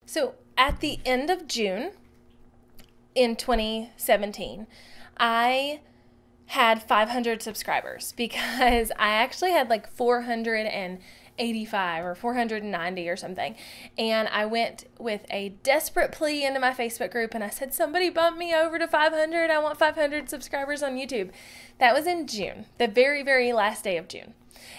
So at the end of June in 2017, I had 500 subscribers because I actually had like 485 or 490 or something. And I went with a desperate plea into my Facebook group and I said, somebody bump me over to 500. I want 500 subscribers on YouTube. That was in June, the very, very last day of June.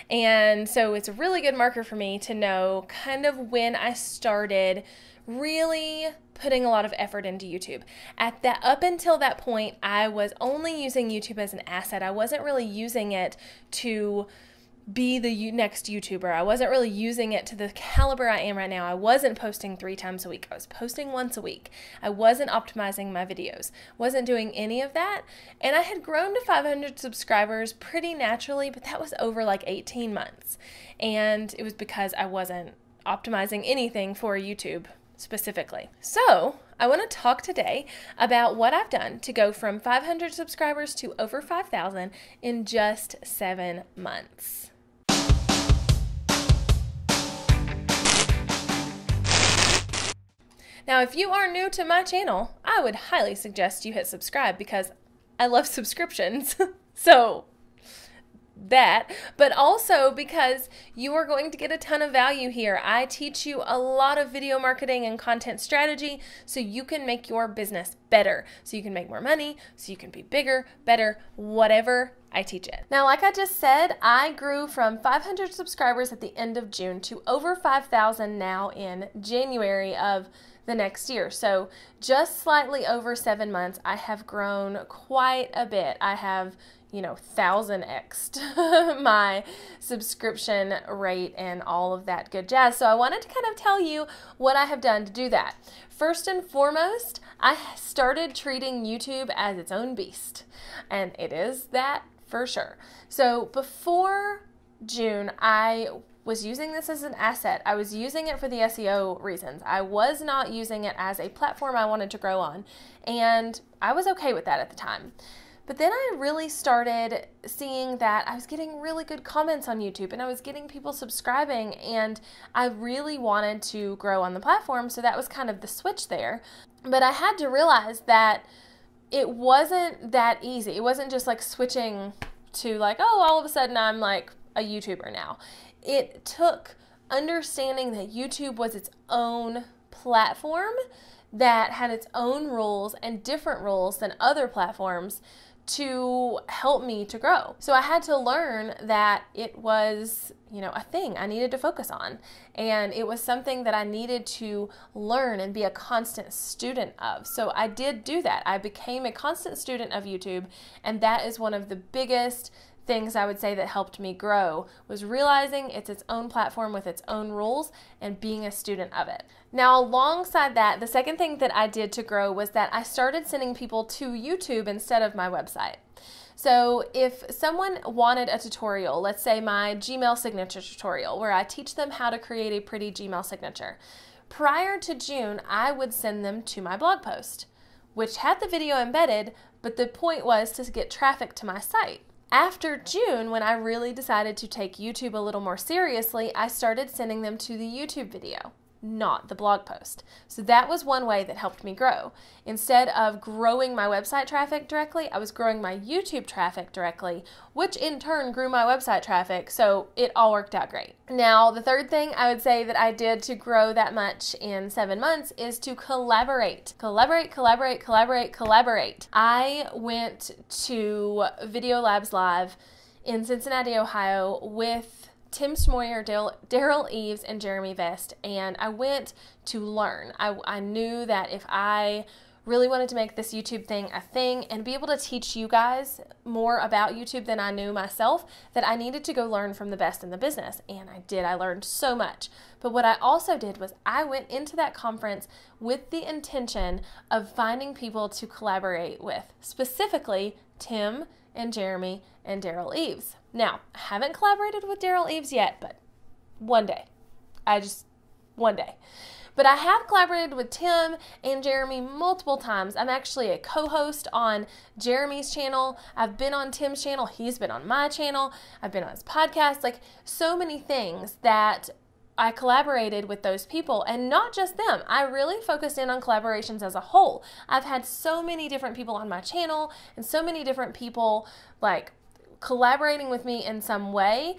And so it's a really good marker for me to know kind of when I started really putting a lot of effort into YouTube. Up until that point, I was only using YouTube as an asset. I wasn't really using it to be the next YouTuber. I wasn't really using it to the caliber I am right now. I wasn't posting 3 times a week. I was posting once a week. I wasn't optimizing my videos. Wasn't doing any of that. And I had grown to 500 subscribers pretty naturally, but that was over like 18 months. And it was because I wasn't optimizing anything for YouTube specifically. So I want to talk today about what I've done to go from 500 subscribers to over 5,000 in just 7 months. Now, if you are new to my channel, I would highly suggest you hit subscribe because I love subscriptions. So that, but also because you are going to get a ton of value here. I teach you a lot of video marketing and content strategy so you can make your business better, so you can make more money, so you can be bigger, better, whatever. I teach it. Now, like I just said, I grew from 500 subscribers at the end of June to over 5,000 now in January of the next year. So just slightly over 7 months, I have grown quite a bit. I have 1,000x'd my subscription rate and all of that good jazz. So I wanted to kind of tell you what I have done to do that. First and foremost, I started treating YouTube as its own beast, and it is that for sure. So before June, I was using this as an asset. I was using it for the SEO reasons. I was not using it as a platform I wanted to grow on, and I was okay with that at the time. But then I really started seeing that I was getting really good comments on YouTube and I was getting people subscribing, and I really wanted to grow on the platform, so that was kind of the switch there. But I had to realize that it wasn't that easy. It wasn't just like switching to like, oh, all of a sudden I'm like a YouTuber now. It took understanding that YouTube was its own platform that had its own rules and different rules than other platforms to help me to grow. So I had to learn that it was, a thing I needed to focus on. And it was something that I needed to learn and be a constant student of. So I did do that. I became a constant student of YouTube, and that is one of the biggest things I would say that helped me grow, was realizing it's its own platform with its own rules and being a student of it. Now, alongside that, the second thing that I did to grow was that I started sending people to YouTube instead of my website. So if someone wanted a tutorial, let's say my Gmail signature tutorial, where I teach them how to create a pretty Gmail signature, prior to June, I would send them to my blog post, which had the video embedded, but the point was to get traffic to my site. After June, when I really decided to take YouTube a little more seriously, I started sending them to the YouTube video, not the blog post. So that was one way that helped me grow. Instead of growing my website traffic directly, I was growing my YouTube traffic directly, which in turn grew my website traffic, so it all worked out great. Now, the third thing I would say that I did to grow that much in 7 months is to collaborate. Collaborate. I went to Video Labs Live in Cincinnati, Ohio with Tim Smoyer, Daryl Eves, and Jeremy Vest, and I went to learn. I knew that if I really wanted to make this YouTube thing a thing and be able to teach you guys more about YouTube than I knew myself, that I needed to go learn from the best in the business, and I did. I learned so much. But what I also did was I went into that conference with the intention of finding people to collaborate with, specifically Tim and Jeremy and Daryl Eves. Now, I haven't collaborated with Daryl Eves yet, but one day. One day. But I have collaborated with Tim and Jeremy multiple times. I'm actually a co-host on Jeremy's channel. I've been on Tim's channel. He's been on my channel. I've been on his podcast. Like, so many things that I collaborated with those people, and not just them. I really focused in on collaborations as a whole. I've had so many different people on my channel and so many different people like collaborating with me in some way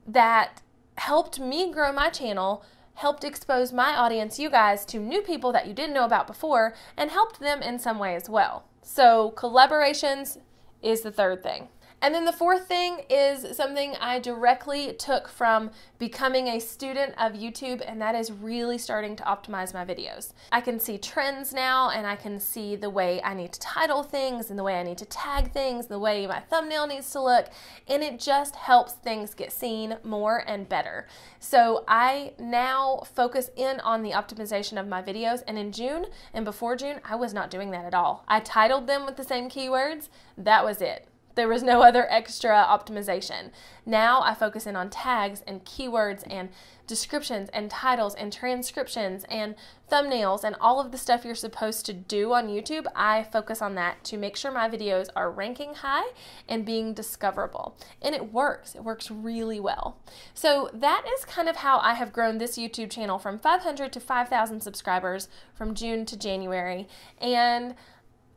that helped me grow my channel, helped expose my audience, you guys, to new people that you didn't know about before, and helped them in some way as well. So collaborations is the third thing. And then the fourth thing is something I directly took from becoming a student of YouTube, and that is really starting to optimize my videos. I can see trends now, and I can see the way I need to title things and the way I need to tag things, the way my thumbnail needs to look, and it just helps things get seen more and better. So I now focus in on the optimization of my videos, and in June and before June, I was not doing that at all. I titled them with the same keywords. That was it. There was no other extra optimization. Now I focus in on tags and keywords and descriptions and titles and transcriptions and thumbnails and all of the stuff you're supposed to do on YouTube. I focus on that to make sure my videos are ranking high and being discoverable. And it works. It works really well. So that is kind of how I have grown this YouTube channel from 500 to 5,000 subscribers from June to January. And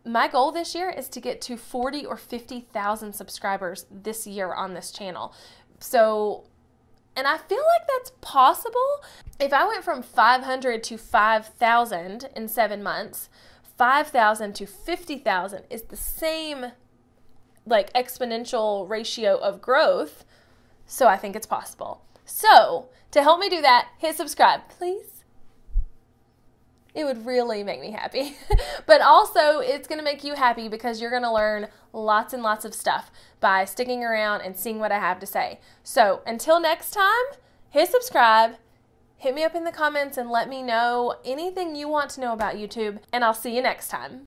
my goal this year is to get to 40 or 50,000 subscribers this year on this channel. So, and I feel like that's possible. If I went from 500 to 5,000 in 7 months, 5,000 to 50,000 is the same like exponential ratio of growth. So I think it's possible. So to help me do that, hit subscribe, please. It would really make me happy. But also, it's going to make you happy because you're going to learn lots and lots of stuff by sticking around and seeing what I have to say. So, until next time, hit subscribe, hit me up in the comments and let me know anything you want to know about YouTube, and I'll see you next time.